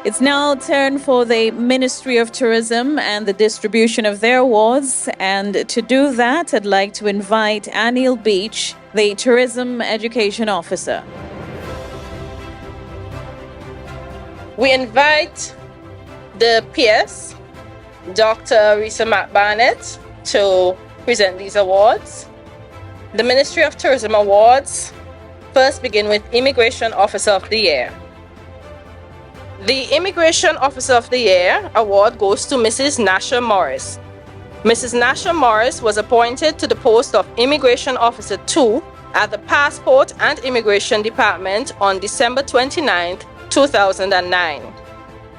It's now turn for the Ministry of Tourism and the distribution of their awards. And to do that, I'd like to invite Anil Beach, the Tourism Education Officer. We invite the PS, Dr. Risa McBarnett, to present these awards. The Ministry of Tourism Awards first begin with Immigration Officer of the Year. The Immigration Officer of the Year award goes to Mrs. Nasha Morris. Mrs. Nasha Morris was appointed to the post of Immigration Officer 2 at the Passport and Immigration Department on December 29, 2009.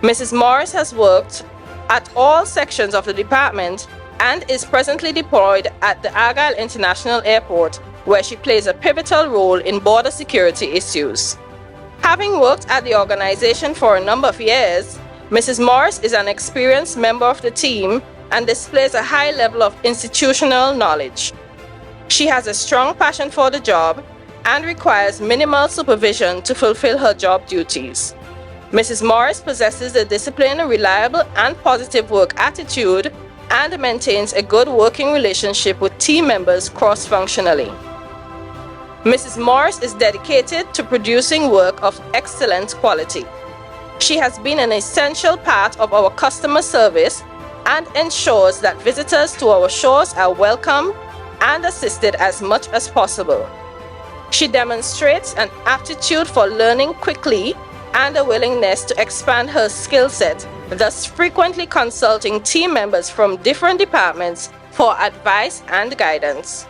Mrs. Morris has worked at all sections of the department and is presently deployed at the Argyle International Airport, where she plays a pivotal role in border security issues. Having worked at the organization for a number of years, Mrs. Morris is an experienced member of the team and displays a high level of institutional knowledge. She has a strong passion for the job and requires minimal supervision to fulfill her job duties. Mrs. Morris possesses a disciplined, reliable, and positive work attitude and maintains a good working relationship with team members cross-functionally. Mrs. Morris is dedicated to producing work of excellent quality. She has been an essential part of our customer service and ensures that visitors to our shores are welcome and assisted as much as possible. She demonstrates an aptitude for learning quickly and a willingness to expand her skill set, thus frequently consulting team members from different departments for advice and guidance.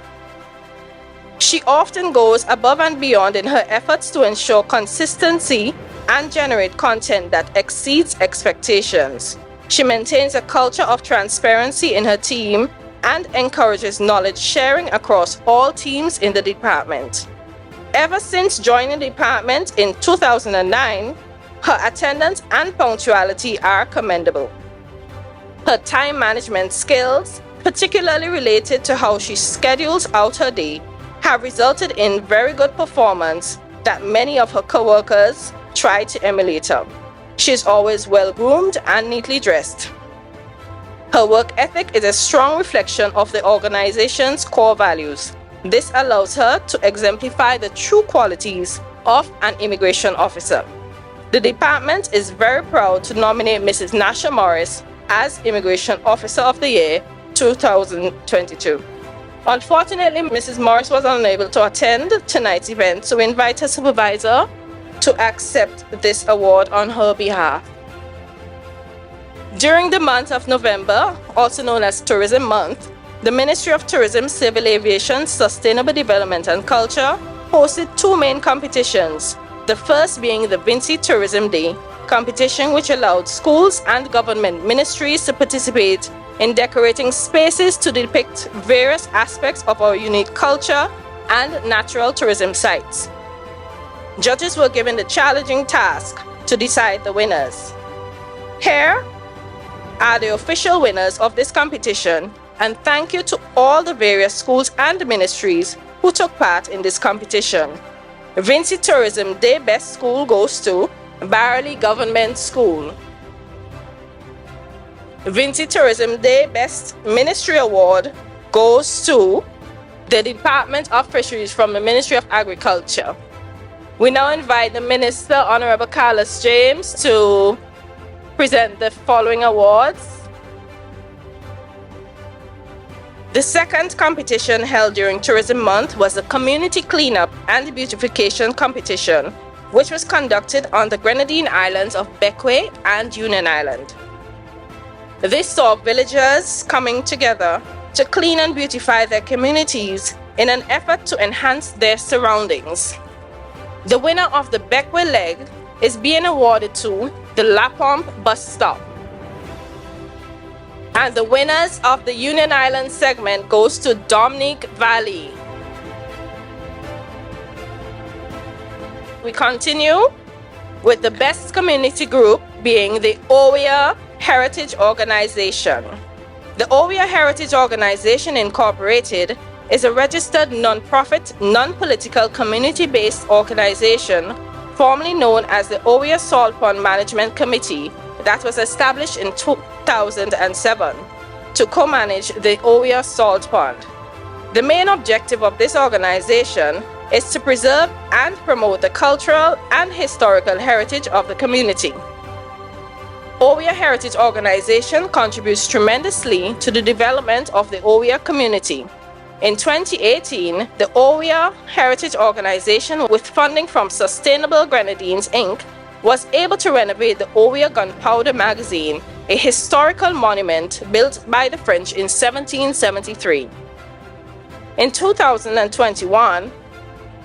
She often goes above and beyond in her efforts to ensure consistency and generate content that exceeds expectations. She maintains a culture of transparency in her team and encourages knowledge sharing across all teams in the department. Ever since joining the department in 2009, her attendance and punctuality are commendable. Her time management skills, particularly related to how she schedules out her day, have resulted in very good performance that many of her co-workers try to emulate her. She is always well-groomed and neatly dressed. Her work ethic is a strong reflection of the organization's core values. This allows her to exemplify the true qualities of an immigration officer. The department is very proud to nominate Mrs. Nasha Morris as Immigration Officer of the Year 2022. Unfortunately, Mrs. Morris was unable to attend tonight's event, so we invite her supervisor to accept this award on her behalf. During the month of November, also known as Tourism Month, the Ministry of Tourism, Civil Aviation, Sustainable Development and Culture hosted two main competitions, the first being the Vinci Tourism Day competition, which allowed schools and government ministries to participate in decorating spaces to depict various aspects of our unique culture and natural tourism sites. Judges were given the challenging task to decide the winners. Here are the official winners of this competition, and thank you to all the various schools and ministries who took part in this competition. Vinci Tourism Day Best School goes to Barley Government School. Vinci Tourism Day Best Ministry Award goes to the Department of Fisheries from the Ministry of Agriculture. We now invite the Minister, Honorable Carlos James, to present the following awards. The second competition held during Tourism Month was the Community Cleanup and Beautification Competition, which was conducted on the Grenadine Islands of Bequia and Union Island. This saw villagers coming together to clean and beautify their communities in an effort to enhance their surroundings. The winner of the Bequia leg is being awarded to the La Pompe bus stop. And the winners of the Union Island segment goes to Dominic Valley. We continue with the best community group being the Oya Heritage Organization. The Oya Heritage Organization Incorporated is a registered non-profit, non-political, community-based organization formerly known as the Oria Salt Pond Management Committee, that was established in 2007 to co-manage the Oria Salt Pond. The main objective of this organization is to preserve and promote the cultural and historical heritage of the community. Oria Heritage Organization contributes tremendously to the development of the Oria community. In 2018, the Oria Heritage Organization, with funding from Sustainable Grenadines Inc., was able to renovate the Oria Gunpowder Magazine, a historical monument built by the French in 1773. In 2021,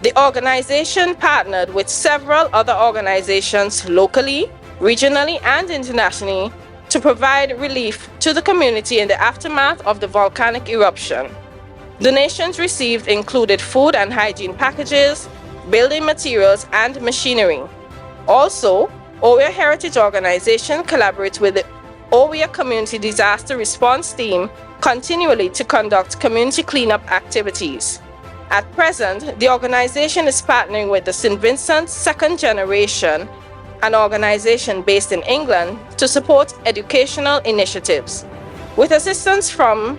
the organization partnered with several other organizations locally, regionally, and internationally to provide relief to the community in the aftermath of the volcanic eruption. Donations received included food and hygiene packages, building materials, and machinery. Also, Oria Heritage Organization collaborates with the Oria Community Disaster Response Team continually to conduct community cleanup activities. At present, the organization is partnering with the St. Vincent's Second Generation, an organization based in England, to support educational initiatives. With assistance from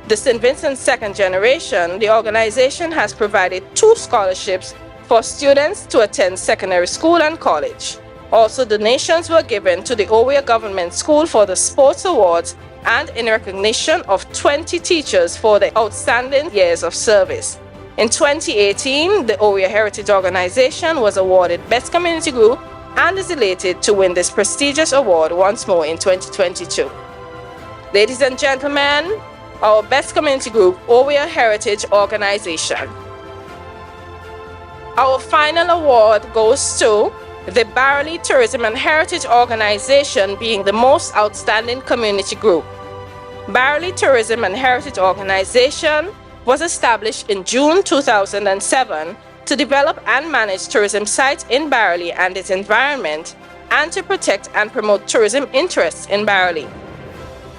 the St. Vincent's Second Generation, the organization has provided 2 scholarships for students to attend secondary school and college. Also, donations were given to the Oria Government School for the Sports Awards and in recognition of 20 teachers for their outstanding years of service. In 2018, the Oria Heritage Organization was awarded Best Community Group and is elated to win this prestigious award once more in 2022. Ladies and gentlemen, our Best Community Group, Oria Heritage Organization. Our final award goes to the Barley Tourism and Heritage Organization, being the most outstanding community group. Barley Tourism and Heritage Organization was established in June 2007 to develop and manage tourism sites in Barley and its environment, and to protect and promote tourism interests in Barley.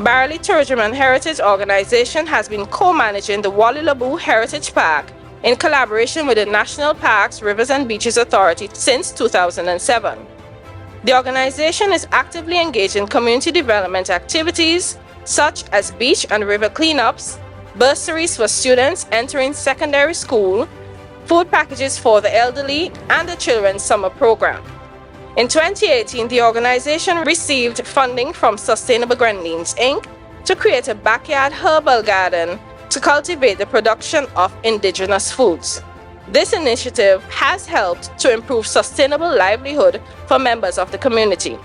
Barley Tourism and Heritage Organization has been co-managing the Walilabu Heritage Park in collaboration with the National Parks, Rivers and Beaches Authority since 2007. The organization is actively engaged in community development activities such as beach and river cleanups, bursaries for students entering secondary school, food packages for the elderly, and the children's summer program. In 2018, the organization received funding from Sustainable Grenadines Inc. to create a backyard herbal garden to cultivate the production of indigenous foods. This initiative has helped to improve sustainable livelihood for members of the community.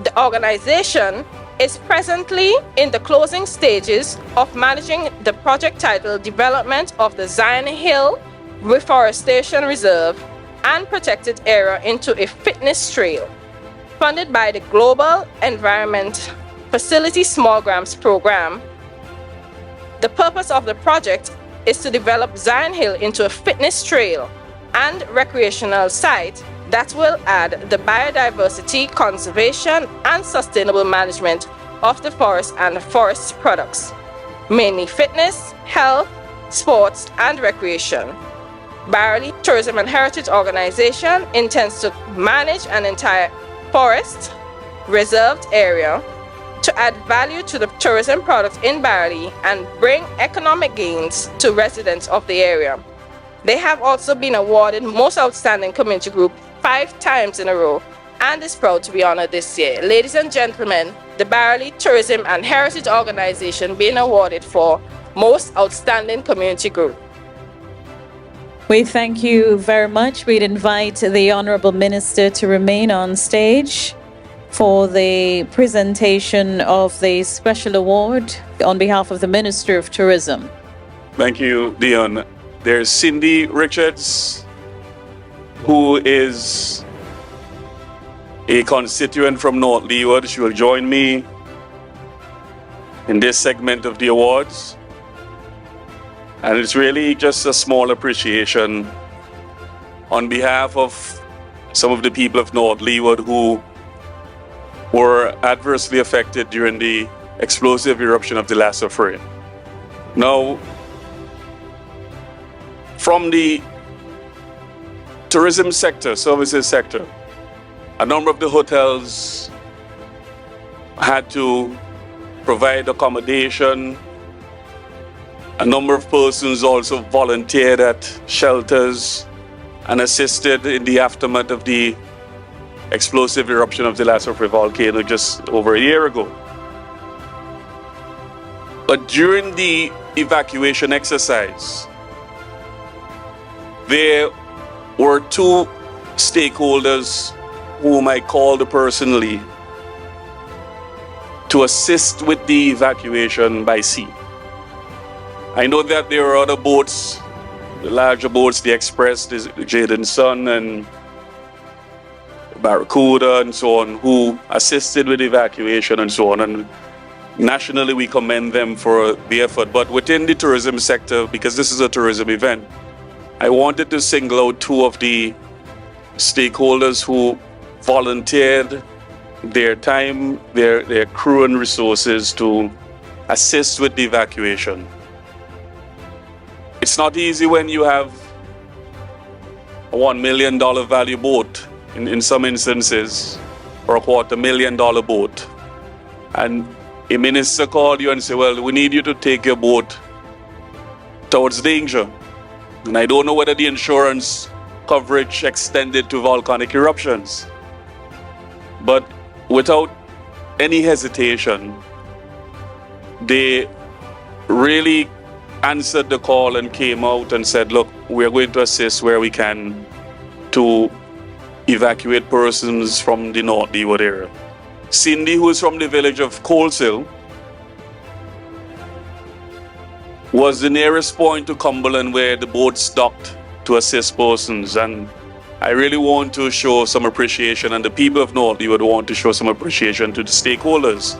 The organization is presently in the closing stages of managing the project titled Development of the Zion Hill Reforestation Reserve and Protected Area into a Fitness Trail, funded by the Global Environment Facility Small Grants Program. The purpose of the project is to develop Zion Hill into a fitness trail and recreational site that will add the biodiversity, conservation, and sustainable management of the forest and forest products, mainly fitness, health, sports, and recreation. Barley Tourism and Heritage Organization intends to manage an entire forest reserved area to add value to the tourism products in Barley and bring economic gains to residents of the area. They have also been awarded Most Outstanding Community Group 5 times in a row and is proud to be honored this year. Ladies and gentlemen, the Barley Tourism and Heritage Organization being awarded for Most Outstanding Community Group. We thank you very much. We'd invite the Honorable Minister to remain on stage for the presentation of the special award on behalf of the Ministry of Tourism. Thank you, Dion. There's Cindy Richards, who is a constituent from North Leeward. She will join me in this segment of the awards. And it's really just a small appreciation on behalf of some of the people of North Leeward who were adversely affected during the explosive eruption of the Lassa Fray. Now, from the tourism sector, services sector, a number of the hotels had to provide accommodation. A number of persons also volunteered at shelters and assisted in the aftermath of the explosive eruption of the Lhasa volcano just over a year ago. But during the evacuation exercise, there were two stakeholders whom I called personally to assist with the evacuation by sea. I know that there are other boats, the larger boats, the Express, the Jaden Sun and Barracuda and so on, who assisted with evacuation and so on. And nationally, we commend them for the effort. But within the tourism sector, because this is a tourism event, I wanted to single out two of the stakeholders who volunteered their time, their crew and resources to assist with the evacuation. It's not easy when you have a $1 million value boat in some instances, or a $250,000 boat. And a minister called you and said, well, we need you to take your boat towards danger. And I don't know whether the insurance coverage extended to volcanic eruptions. But without any hesitation, they really answered the call and came out and said, look, we're going to assist where we can to evacuate persons from the North Leeward area. Cindy, who is from the village of Colesill, was the nearest point to Cumberland where the boats docked to assist persons. And I really want to show some appreciation, and the people of North Leeward want to show some appreciation to the stakeholders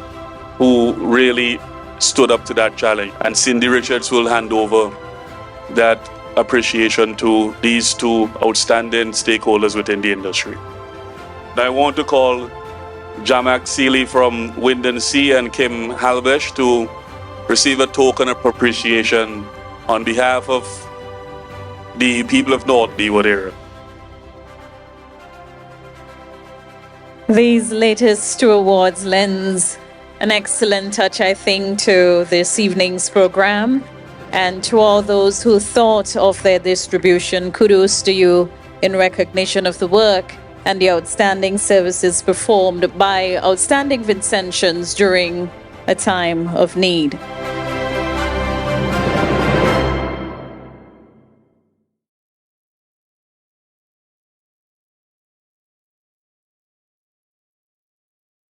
who really stood up to that challenge. And Cindy Richards will hand over that appreciation to these two outstanding stakeholders within the industry. I want to call Jamak Seeley from Wind and Sea and Kim Halbesh to receive a token of appreciation on behalf of the people of North Leeward area. These latest two awards lends an excellent touch, I think, to this evening's program. And to all those who thought of their distribution, kudos to you in recognition of the work and the outstanding services performed by outstanding Vincentians during a time of need.